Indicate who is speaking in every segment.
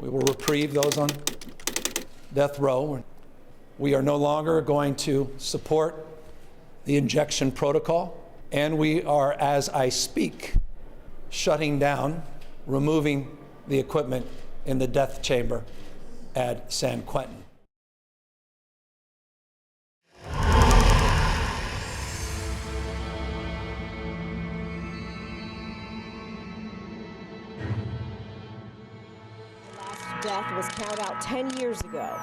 Speaker 1: We will reprieve those on death row. We are no longer going to support the injection protocol, and we are, as I speak, shutting down, removing the equipment in the death chamber at San Quentin.
Speaker 2: Death was carried out 10 years ago.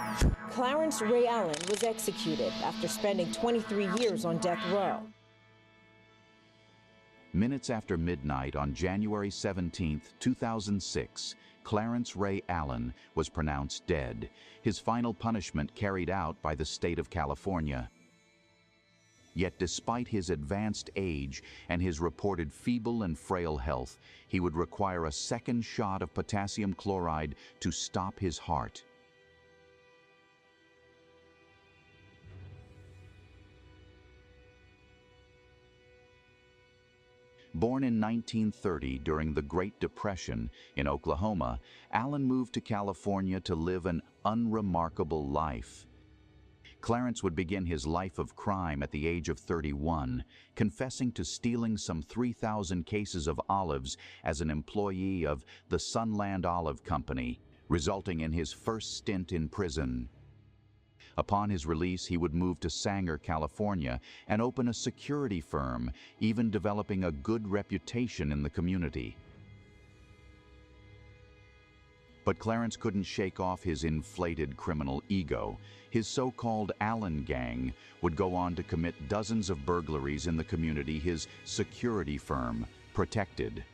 Speaker 2: Clarence Ray Allen was executed after spending 23 years on death row.
Speaker 3: Minutes after midnight on January 17, 2006, Clarence Ray Allen was pronounced dead, his final punishment carried out by the state of California. Yet despite his advanced age and his reported feeble and frail health, he would require a second shot of potassium chloride to stop his heart. Born in 1930 during the Great Depression in Oklahoma, Allen moved to California to live an unremarkable life. Clarence would begin his life of crime at the age of 31, confessing to stealing some 3,000 cases of olives as an employee of the Sunland Olive Company, resulting in his first stint in prison. Upon his release, he would move to Sanger, California, and open a security firm, even developing a good reputation in the community. But Clarence couldn't shake off his inflated criminal ego. His so-called Allen gang would go on to commit dozens of burglaries in the community his security firm protected.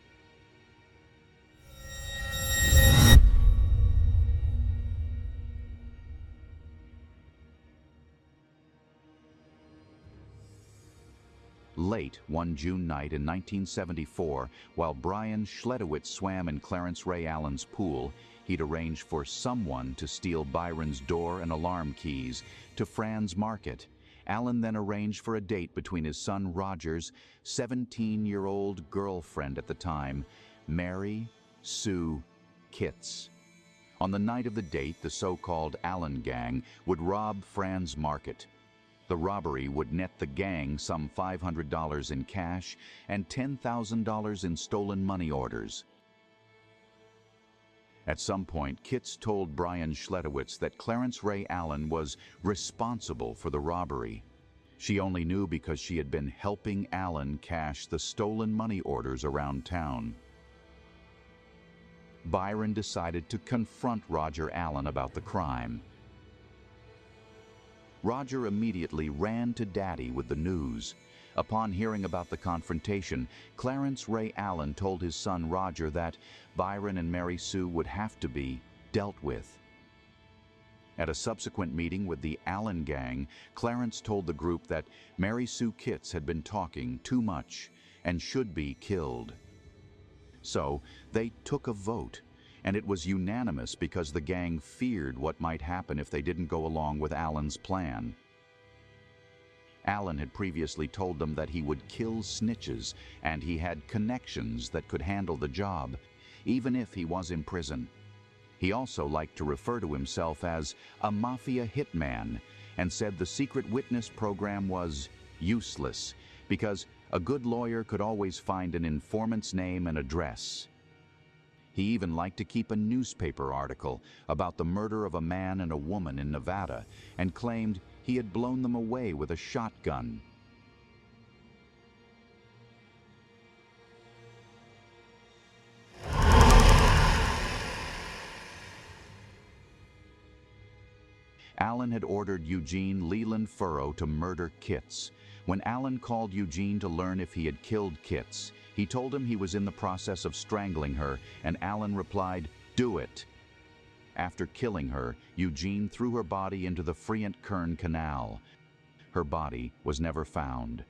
Speaker 3: Late one June night in 1974, while Brian Schledowitz swam in Clarence Ray Allen's pool, he'd arranged for someone to steal Byron's door and alarm keys to Fran's market. Allen then arranged for a date between his son Roger's 17-year-old girlfriend at the time, Mary Sue Kitts. On the night of the date, the so-called Allen gang would rob Fran's market. The robbery would net the gang some $500 in cash and $10,000 in stolen money orders. At some point, Kitts told Brian Schledowitz that Clarence Ray Allen was responsible for the robbery. She only knew because she had been helping Allen cash the stolen money orders around town. Byron decided to confront Roger Allen about the crime. Roger immediately ran to Daddy with the news. Upon hearing about the confrontation, Clarence Ray Allen told his son Roger that Byron and Mary Sue would have to be dealt with. At a subsequent meeting with the Allen gang, Clarence told the group that Mary Sue Kitts had been talking too much and should be killed. So they took a vote, and it was unanimous because the gang feared what might happen if they didn't go along with Allen's plan. Allen had previously told them that he would kill snitches, and he had connections that could handle the job, even if he was in prison. He also liked to refer to himself as a mafia hitman, and said the secret witness program was useless, because a good lawyer could always find an informant's name and address. He even liked to keep a newspaper article about the murder of a man and a woman in Nevada, and claimed he had blown them away with a shotgun. Allen had ordered Eugene Leland Furrow to murder Kitts. When Allen called Eugene to learn if he had killed Kitts, he told him he was in the process of strangling her, and Allen replied, "Do it." After killing her, Eugene threw her body into the Friant Kern Canal. Her body was never found.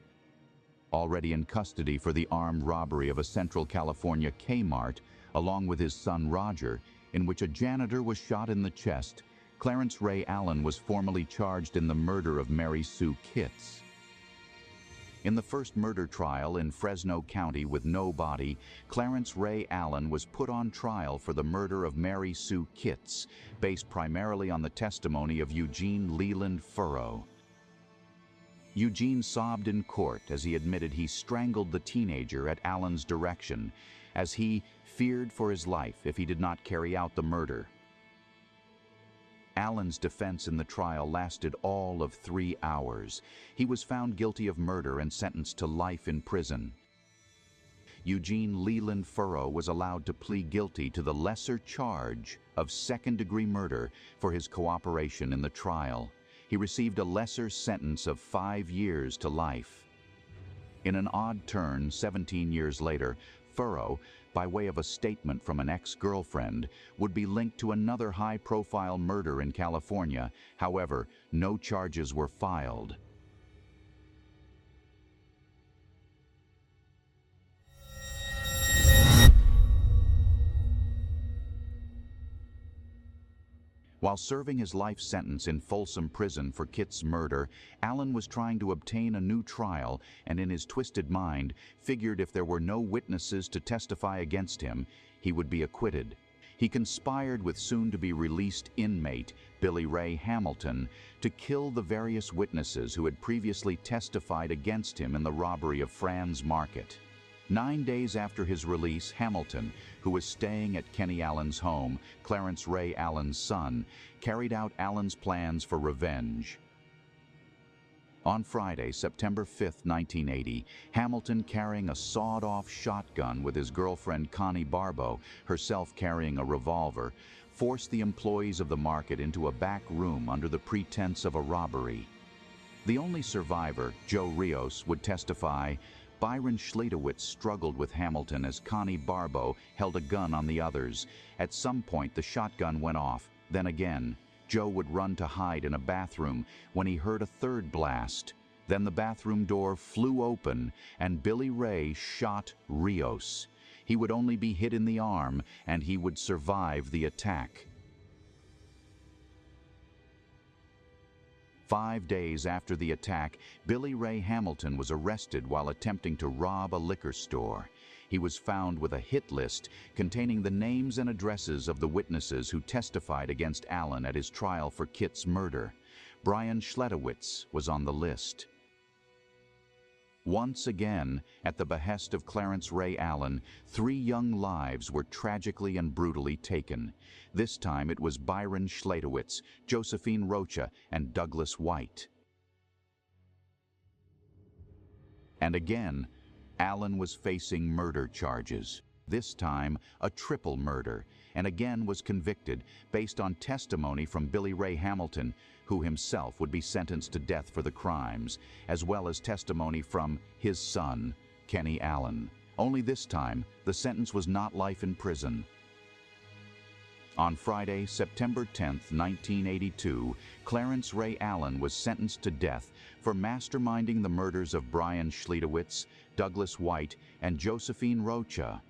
Speaker 3: Already in custody for the armed robbery of a Central California Kmart, along with his son Roger, in which a janitor was shot in the chest, Clarence Ray Allen was formally charged in the murder of Mary Sue Kitts. In the first murder trial in Fresno County with no body, Clarence Ray Allen was put on trial for the murder of Mary Sue Kitts, based primarily on the testimony of Eugene Leland Furrow. Eugene sobbed in court as he admitted he strangled the teenager at Allen's direction, as he feared for his life if he did not carry out the murder. Allen's defense in the trial lasted all of 3 hours. He was found guilty of murder and sentenced to life in prison. Eugene Leland Furrow was allowed to plead guilty to the lesser charge of second-degree murder for his cooperation in the trial. He received a lesser sentence of 5 years to life. In an odd turn, 17 years later, Furrow, by way of a statement from an ex-girlfriend, would be linked to another high-profile murder in California. However, no charges were filed. While serving his life sentence in Folsom Prison for Kitts' murder, Allen was trying to obtain a new trial and, in his twisted mind, figured if there were no witnesses to testify against him, he would be acquitted. He conspired with soon-to-be-released inmate Billy Ray Hamilton to kill the various witnesses who had previously testified against him in the robbery of Fran's Market. 9 days after his release, Hamilton, who was staying at Kenny Allen's home, Clarence Ray Allen's son, carried out Allen's plans for revenge. On Friday, September 5, 1980, Hamilton, carrying a sawed-off shotgun with his girlfriend Connie Barbo, herself carrying a revolver, forced the employees of the market into a back room under the pretense of a robbery. The only survivor, Joe Rios, would testify, Byron Schlietowitz struggled with Hamilton as Connie Barbo held a gun on the others. At some point, the shotgun went off. Then again, Joe would run to hide in a bathroom when he heard a third blast. Then the bathroom door flew open and Billy Ray shot Rios. He would only be hit in the arm and he would survive the attack. 5 days after the attack, Billy Ray Hamilton was arrested while attempting to rob a liquor store. He was found with a hit list containing the names and addresses of the witnesses who testified against Allen at his trial for Kitts' murder. Brian Schlietowitz was on the list. Once again, at the behest of Clarence Ray Allen, 3 young lives were tragically and brutally taken. This time it was Byron Schlietowitz, Josephine Rocha, and Douglas White. And again, Allen was facing murder charges. This time, a triple murder, and again was convicted based on testimony from Billy Ray Hamilton, who himself would be sentenced to death for the crimes, as well as testimony from his son, Kenny Allen. Only this time, the sentence was not life in prison. On Friday, September 10, 1982, Clarence Ray Allen was sentenced to death for masterminding the murders of Brian Schlietowitz, Douglas White, and Josephine Rocha.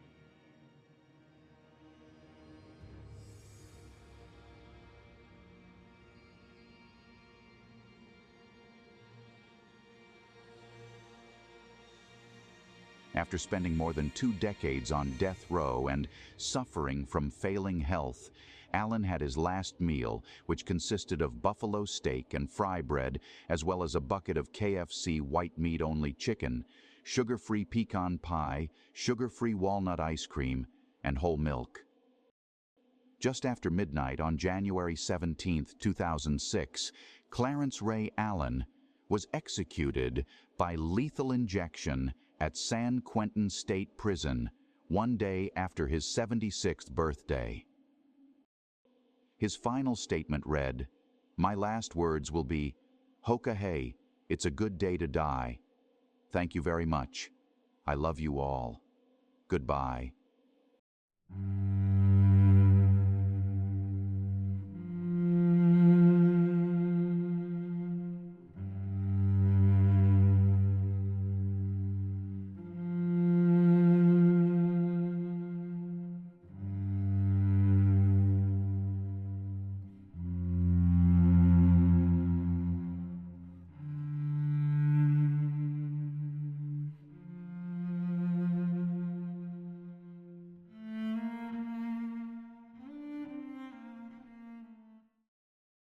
Speaker 3: After spending more than 2 decades on death row and suffering from failing health, Allen had his last meal, which consisted of buffalo steak and fry bread, as well as a bucket of KFC white meat-only chicken, sugar-free pecan pie, sugar-free walnut ice cream, and whole milk. Just after midnight on January 17, 2006, Clarence Ray Allen was executed by lethal injection at San Quentin State Prison 1 day after his 76th birthday. His final statement read, "My last words will be, Hoka hey, it's a good day to die. Thank you very much. I love you all. Goodbye."